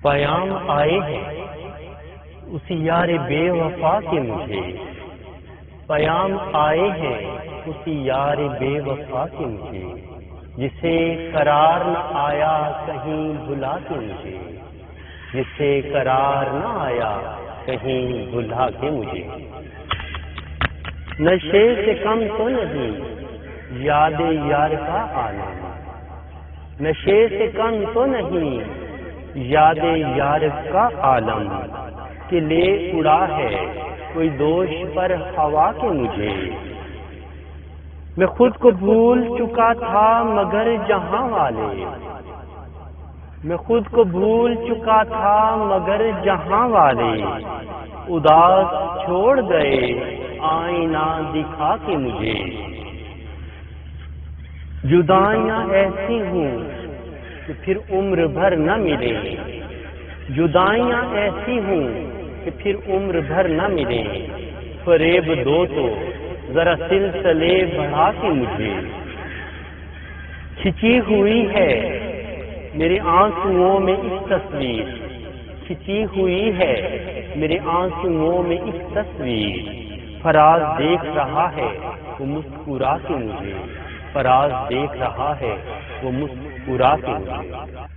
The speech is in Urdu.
پیام آئے ہیں اسی یار بے وفا کے مجھے، پیام آئے ہیں اسی یار بے وفا کے مجھے، جسے قرار نہ آیا کہیں بھلا کے مجھے، جسے قرار نہ آیا کہیں بھلا کے مجھے۔ نشے سے کم تو نہیں یاد یار کا عالم، نشے سے کم تو نہیں یاد یار کا عالم، کہ لے اڑا ہے کوئی دوش پر ہوا کے مجھے۔ میں خود کو بھول چکا تھا مگر جہاں والے، میں خود کو بھول چکا تھا مگر جہاں والے، اداس چھوڑ گئے آئینہ دکھا کے مجھے۔ جدائیاں ایسی ہوں کہ پھر عمر بھر نہ ملیں، جدائیاں ایسی ہوں کہ پھر عمر بھر نہ ملیں، فریب دو تو ذرا سلسلے بڑھا کے مجھے۔ کھچی ہوئی ہے میرے آنسوؤں میں ایک تصویر، کھچی ہوئی ہے میرے آنسوؤں میں ایک تصویر، فراز دیکھ رہا ہے وہ مسکرا کے مجھے، فراز دیکھ رہا ہے وہ مسکرا کے مجھے۔